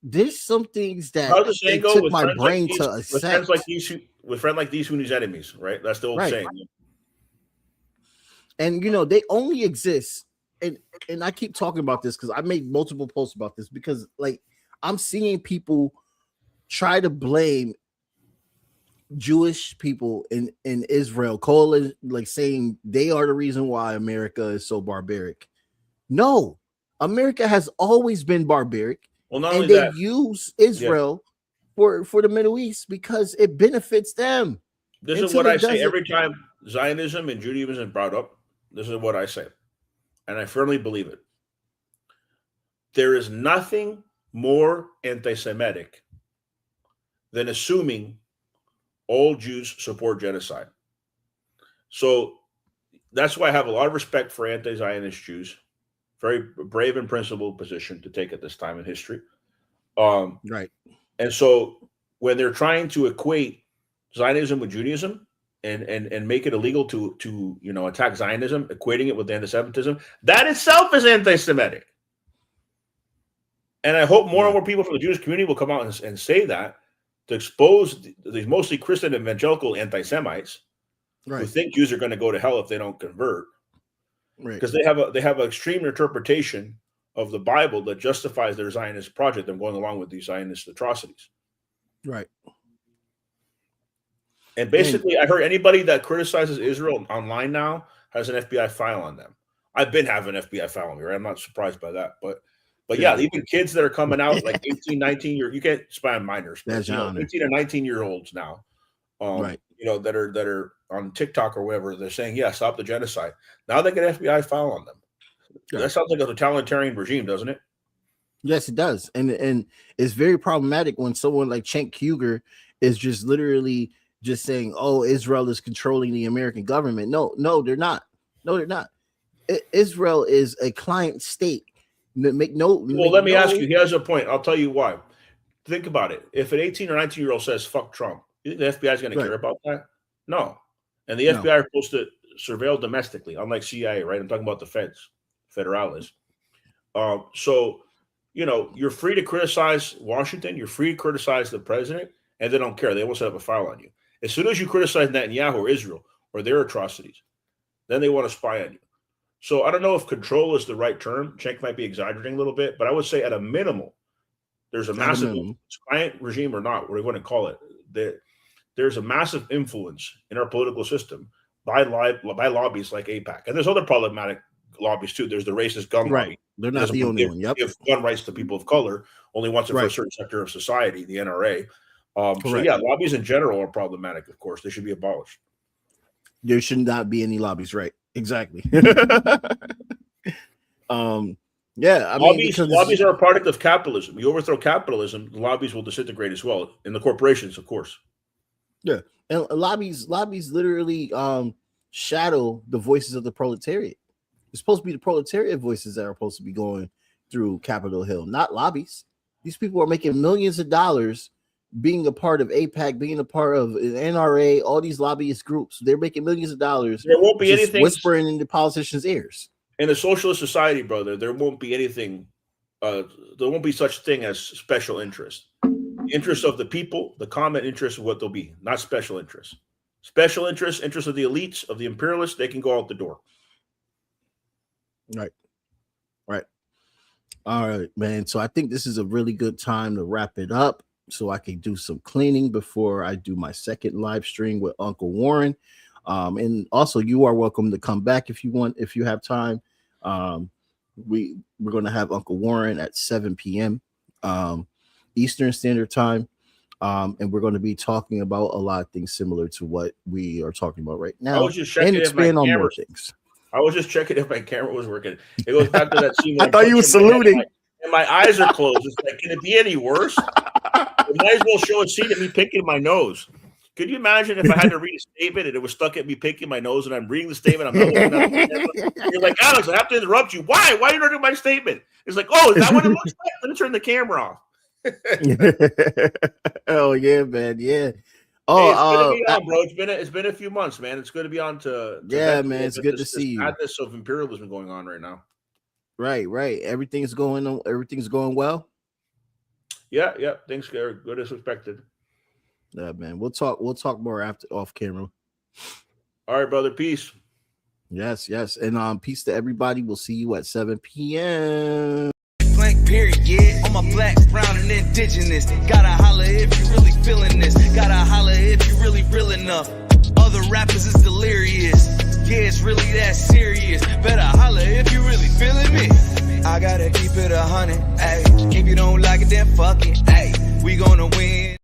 there's some things that it took my brain to accept. With friends like these, who needs enemies, right? That's the old saying. And they only exist, and I keep talking about this because I made multiple posts about this, because like I'm seeing people try to blame Jewish people in Israel, like saying they are the reason why America is so barbaric. No, America has always been barbaric, and they use Israel for the Middle East because it benefits them. This is what I say every time Zionism and Judaism is brought up. This is what I say, and I firmly believe it. There is nothing more anti-Semitic than assuming all Jews support genocide. So that's why I have a lot of respect for anti-Zionist Jews. Very brave and principled position to take at this time in history. Right. And so when they're trying to equate Zionism with Judaism and make it illegal to attack Zionism, equating it with anti-Semitism, that itself is anti-Semitic. And I hope more and more people from the Jewish community will come out and say that, to expose these mostly Christian evangelical anti-Semites who Right. think Jews are going to go to hell if they don't convert, Right. because they have an extreme interpretation of the Bible that justifies their Zionist project and going along with these Zionist atrocities. Right. And basically, I heard anybody that criticizes Israel online now has an FBI file on them. I've been having an FBI file on me, right? I'm not surprised by that. But yeah, even kids that are coming out like 18, 19 you can't spy on minors, but, 18 or 19-year-olds now, Right. that are on TikTok or whatever, they're saying, yeah, stop the genocide. Now they get an FBI file on them. Yeah. That sounds like a totalitarian regime, doesn't it? Yes, it does. And it's very problematic when someone like Cenk Uygur is just literally just saying, oh, Israel is controlling the American government. No, they're not. No, they're not. Israel is a client state. Let me ask you. He has a point. I'll tell you why. Think about it. If an 18 or 19-year-old says, fuck Trump, you think the FBI is going to care about that? No. And the FBI are supposed to surveil domestically, unlike CIA, right? I'm talking about the feds, federales. So, you're free to criticize Washington. You're free to criticize the president, and they don't care. They won't set up a file on you. As soon as you criticize Netanyahu or Israel or their atrocities, then they want to spy on you. So I don't know if control is the right term. Cenk might be exaggerating a little bit, but I would say at a minimal, there's a massive client regime or not, what do you want to call it? There's a massive influence in our political system by lobbies like AIPAC. And there's other problematic lobbies too. There's the racist gun lobby. They're not the only one. Yep. Give gun rights to people of color, only wants it for a certain sector of society, the NRA. So yeah, lobbies in general are problematic, of course. They should be abolished. There should not be any lobbies, right? Exactly. Lobbies are a product of capitalism. You overthrow capitalism, the lobbies will disintegrate as well. And the corporations, of course. Yeah. And lobbies literally shadow the voices of the proletariat. It's supposed to be the proletariat voices that are supposed to be going through Capitol Hill, not lobbies. These people are making millions of dollars being a part of AIPAC, being a part of NRA, all these lobbyist groups. They're making millions of dollars. There won't be anything whispering in the politicians' ears. In a socialist society, brother, there won't be anything. There won't be such thing as special interest. The interest of the people, the common interest of what they'll be, not special interests. Special interests, interests of the elites, of the imperialists, they can go out the door. Right. All right, man. So I think this is a really good time to wrap it up so I can do some cleaning before I do my second live stream with Uncle Warren. And also you are welcome to come back if you want, if you have time. We're going to have Uncle Warren at 7 p.m. Eastern Standard Time. And we're going to be talking about a lot of things similar to what we are talking about right now. And expand on more things. I was just checking if my camera was working. It goes back to that scene. I thought you were saluting. And my eyes are closed. It's like, can it be any worse? You might as well show a scene of me picking my nose. Could you imagine if I had to read a statement and it was stuck at me picking my nose and I'm reading the statement? I'm not looking at the camera. You're like, Alex, I have to interrupt you. Why? Why are you not doing my statement? It's like, oh, is that what it looks like? Let me turn the camera off. Oh, yeah, man. Yeah. Oh, hey, bro. It's been a few months, man. It's good to be on to yeah, man. It's good to see you. Madness of imperialism going on right now. Right. Everything's going on. Everything's going well. Yeah. Things are good as expected. Yeah, man. We'll talk more after off camera. All right, brother. Peace. Yes. And peace to everybody. We'll see you at 7 p.m. Blank period, yeah. On my black, brown, and indigenous. Gotta holler if you really feeling this. Gotta holler if you really real enough. Other rappers is delirious. Yeah, it's really that serious. Better holler if you really feeling me. I gotta keep it 100. Ayy, if you don't like it, then fuck it. Ayy, we gonna win.